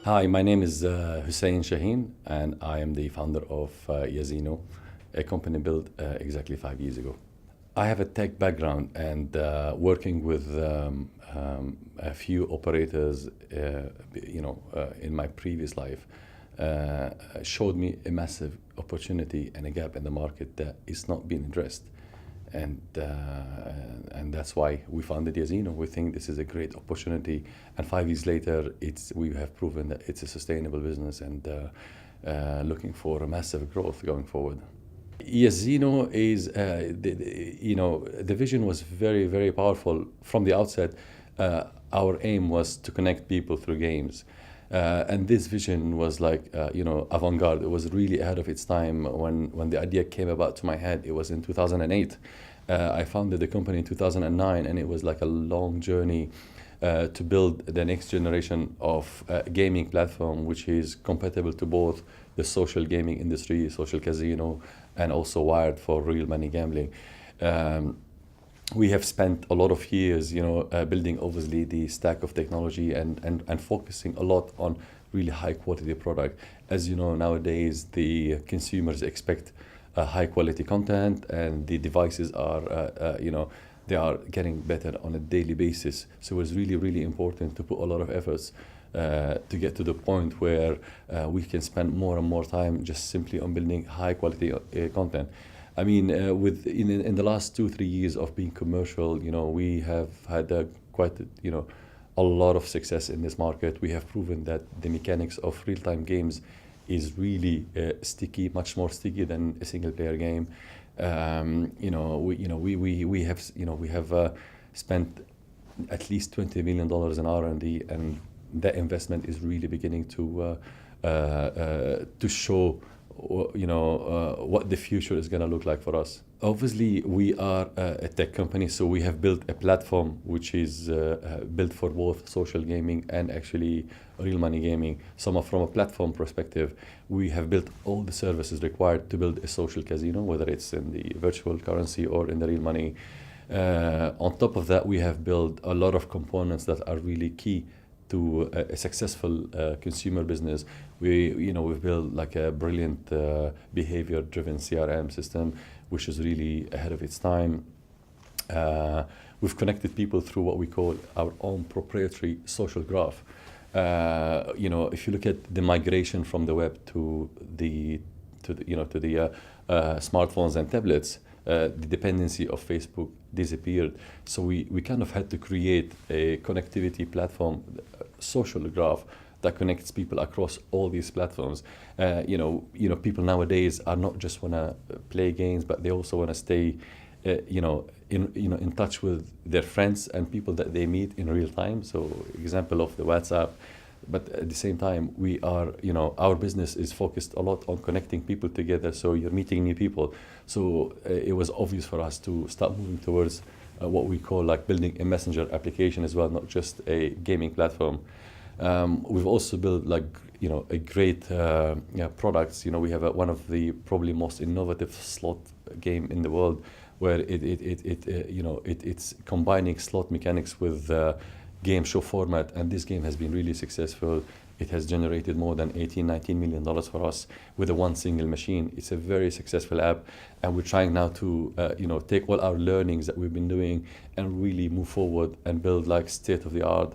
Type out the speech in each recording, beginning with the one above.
Hi, my name is Hussein Chahine, and I am the founder of Yazino, a company built exactly 5 years ago. I have a tech background, and working with a few operators, in my previous life, showed me a massive opportunity and a gap in the market that is not being addressed. And that's why we founded Yazino. We think this is a great opportunity, and 5 years later, we have proven that it's a sustainable business and looking for a massive growth going forward. Yazino is, the vision was very, very powerful from the outset. Our aim was to connect people through games. And this vision was like, avant-garde. It was really ahead of its time. When the idea came about to my head, it was in 2008. I founded the company in 2009, and it was like a long journey to build the next generation of gaming platform, which is compatible to both the social gaming industry, social casino, and also wired for real money gambling. We have spent a lot of years, building obviously the stack of technology and focusing a lot on really high quality product. As you know, nowadays the consumers expect high quality content, and the devices are, they are getting better on a daily basis. So it's really, really important to put a lot of efforts to get to the point where we can spend more and more time just simply on building high quality content. I mean, in the last 2-3 years of being commercial, we have had a lot of success in this market. We have proven that the mechanics of real-time games is really sticky, much more sticky than a single-player game. We have spent at least $20 million in R&D, and that investment is really beginning to show what the future is going to look like for us. Obviously, we are a tech company, so we have built a platform which is built for both social gaming and actually real money gaming. So from a platform perspective, we have built all the services required to build a social casino, whether it's in the virtual currency or in the real money. On top of that, we have built a lot of components that are really key to a successful consumer business. We've built like a brilliant behavior-driven CRM system, which is really ahead of its time. We've connected people through what we call our own proprietary social graph. If you look at the migration from the web to the smartphones and tablets, the dependency of Facebook disappeared. So we kind of had to create a connectivity platform, social graph that connects people across all these platforms. People nowadays are not just want to play games, but they also want to stay, in touch with their friends and people that they meet in real time. So example of the WhatsApp. But at the same time, we are, our business is focused a lot on connecting people together. So you're meeting new people. So it was obvious for us to start moving towards what we call like building a messenger application as well, not just a gaming platform. We've also built a great products. We have one of the probably most innovative slot game in the world, where it's combining slot mechanics with game show format, and this game has been really successful. It has generated more than $19 million for us with one single machine. It's a very successful app, and we're trying now to take all our learnings that we've been doing and really move forward and build like state-of-the-art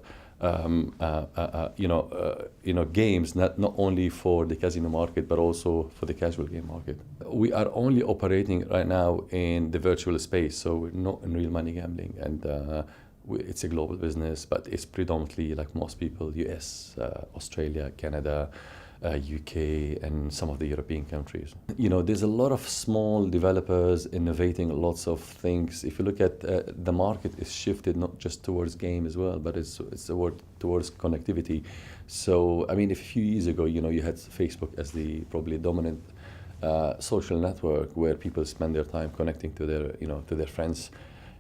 games, not only for the casino market but also for the casual game market. We are only operating right now in the virtual space, so we're not in real money gambling, and it's a global business, but it's predominantly, like most people, US, Australia, Canada, UK, and some of the European countries. There's a lot of small developers innovating lots of things. If you look at the market, is shifted not just towards game as well, but it's towards connectivity. So, I mean, a few years ago, you had Facebook as the probably dominant social network where people spend their time connecting to their friends.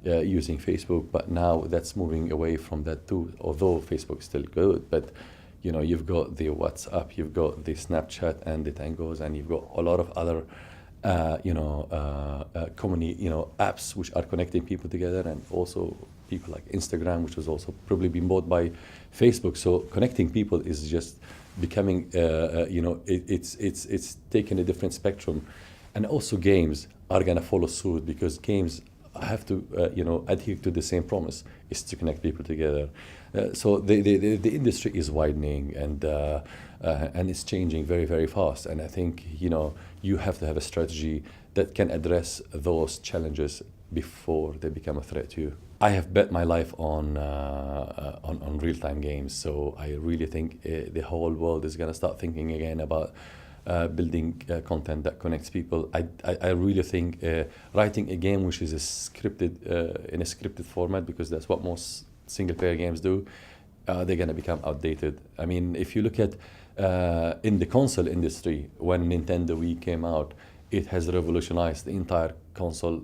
Using Facebook, but now that's moving away from that too, although Facebook is still good. But you've got the WhatsApp, you've got the Snapchat and the Tangos, and you've got a lot of other apps which are connecting people together, and also people like Instagram, which was also probably been bought by Facebook. So connecting people is just becoming, it's taken a different spectrum. And also games are going to follow suit, because games have to, adhere to the same promise, is to connect people together. So the industry is widening, and it's changing very, very fast. And I think, you have to have a strategy that can address those challenges before they become a threat to you. I have bet my life on real-time games, so I really think the whole world is going to start thinking again about building content that connects people. I really think writing a game which is in a scripted format, because that's what most single-player games do, they're going to become outdated. I mean, if you look at in the console industry, when Nintendo Wii came out, it has revolutionized the entire console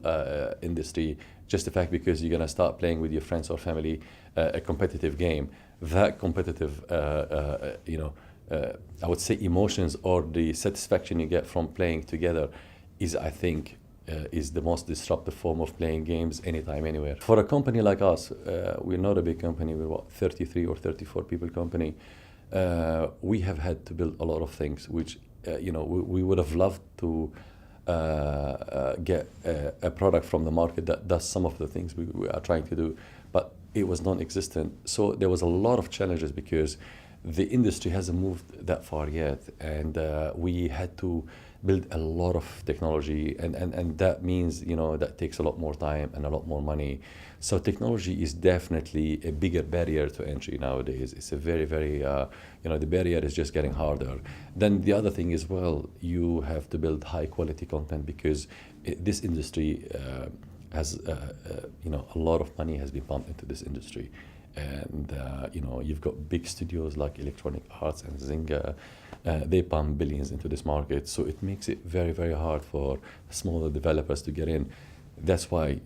industry. Just the fact, because you're going to start playing with your friends or family a competitive game. That competitive, I would say emotions, or the satisfaction you get from playing together, is, I think, is the most disruptive form of playing games anytime, anywhere. For a company like us, we're not a big company. We're what, 33 or 34 people company. We have had to build a lot of things, which we would have loved to get a product from the market that does some of the things we are trying to do, but it was non-existent. So there was a lot of challenges, because the industry hasn't moved that far yet, and we had to build a lot of technology, and that means, that takes a lot more time and a lot more money. So technology is definitely a bigger barrier to entry nowadays. It's a very, very, the barrier is just getting harder. Then the other thing is, well, you have to build high quality content, because this industry has, a lot of money has been pumped into this industry. And, you've got big studios like Electronic Arts and Zynga. They pump billions into this market. So it makes it very, very hard for smaller developers to get in. That's why,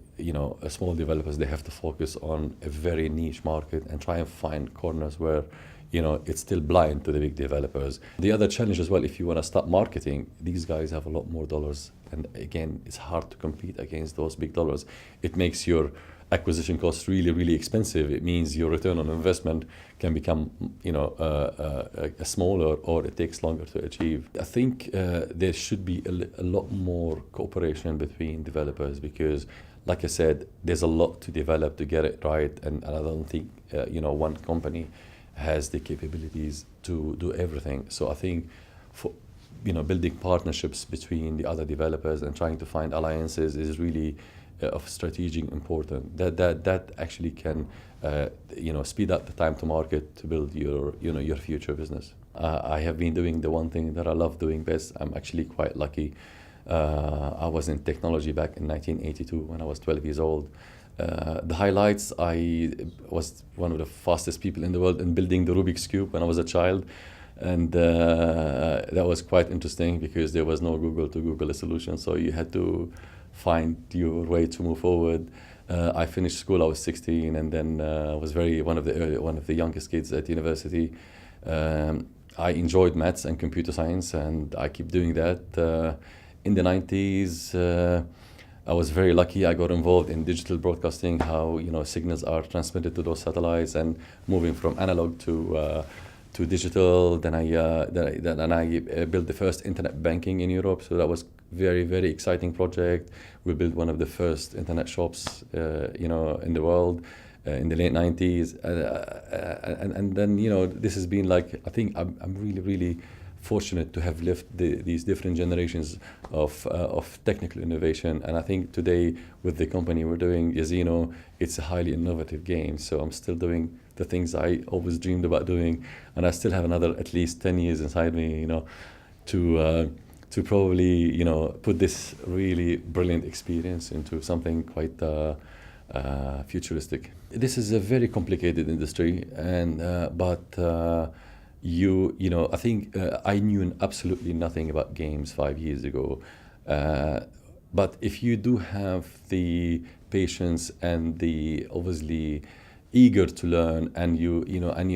small developers, they have to focus on a very niche market and try and find corners where, it's still blind to the big developers. The other challenge as well, if you want to start marketing, these guys have a lot more dollars. And again, it's hard to compete against those big dollars. It makes your acquisition costs really, really expensive. It means your return on investment can become, smaller, or it takes longer to achieve. I think there should be a lot more cooperation between developers, because, like I said, there's a lot to develop to get it right, and I don't think one company has the capabilities to do everything. So I think for building partnerships between the other developers and trying to find alliances is really of strategic importance. That actually can speed up the time to market to build your future business. I have been doing the one thing that I love doing best. I'm actually quite lucky. I was in technology back in 1982 when I was 12 years old. The highlights, I was one of the fastest people in the world in building the Rubik's Cube when I was a child. And that was quite interesting, because there was no Google to Google a solution. So you had to find your way to move forward. I finished school, I was 16, and then I was one of the youngest kids at university. I enjoyed maths and computer science, and I keep doing that. In the 90s, I was very lucky. I got involved in digital broadcasting, how signals are transmitted to those satellites, and moving from analog to digital. Then I built the first internet banking in Europe. So that was very, very exciting project. We built one of the first internet shops, in the world in the late 90s. And then, this has been like, I think I'm really, really fortunate to have lived these different generations of technical innovation. And I think today, with the company we're doing, Yazino, it's a highly innovative game. So I'm still doing the things I always dreamed about doing, and I still have another at least 10 years inside me, to probably, put this really brilliant experience into something quite futuristic. This is a very complicated industry, and I think I knew absolutely nothing about games 5 years ago. But if you do have the patience and the obviously eager to learn, and you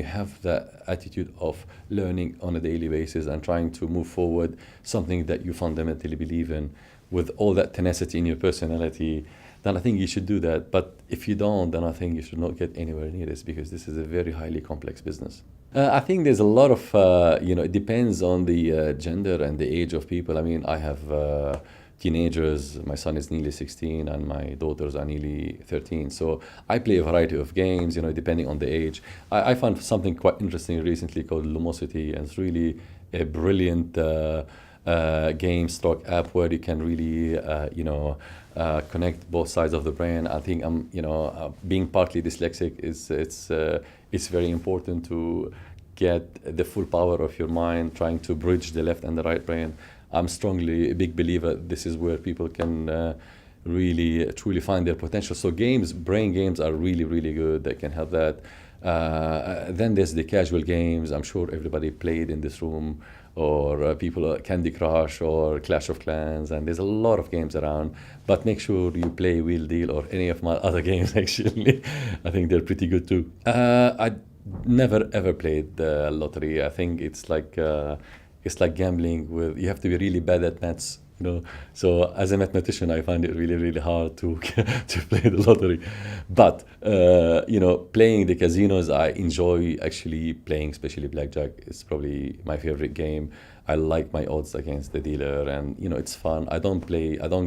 have that attitude of learning on a daily basis and trying to move forward something that you fundamentally believe in, with all that tenacity in your personality, then I think you should do that. But if you don't, then I think you should not get anywhere near this, because this is a very highly complex business. I think there's a lot of, it depends on the gender and the age of people. I mean, I have teenagers. My son is nearly 16 and my daughters are nearly 13. So I play a variety of games, depending on the age. I found something quite interesting recently called Lumosity, and it's really a brilliant game stock app where you can really, connect both sides of the brain. I think being partly dyslexic it's very important to get the full power of your mind, trying to bridge the left and the right brain. I'm strongly a big believer this is where people can really truly find their potential. So brain games are really, really good. They can help that. Then there's the casual games. I'm sure everybody played in this room, or Candy Crush or Clash of Clans, and there's a lot of games around. But make sure you play Wheel Deal or any of my other games. Actually, I think they're pretty good too. I never ever played the lottery. I think it's like gambling with, you have to be really bad at maths. So as a mathematician, I find it really, really hard to to play the lottery. But playing the casinos, I enjoy actually playing, especially blackjack. It's probably my favorite game. I like my odds against the dealer, and it's fun. I don't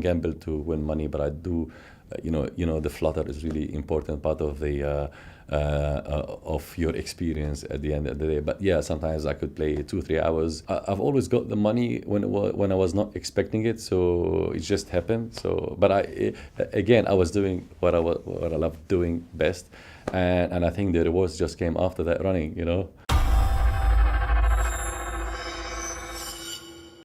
gamble to win money, but I do. The flutter is really important part of the of your experience at the end of the day. But yeah, sometimes I could play 2 3 hours. I've always got the money when I was not expecting it, so it just happened. So, but I was doing what I love doing best, and I think the rewards just came after that running.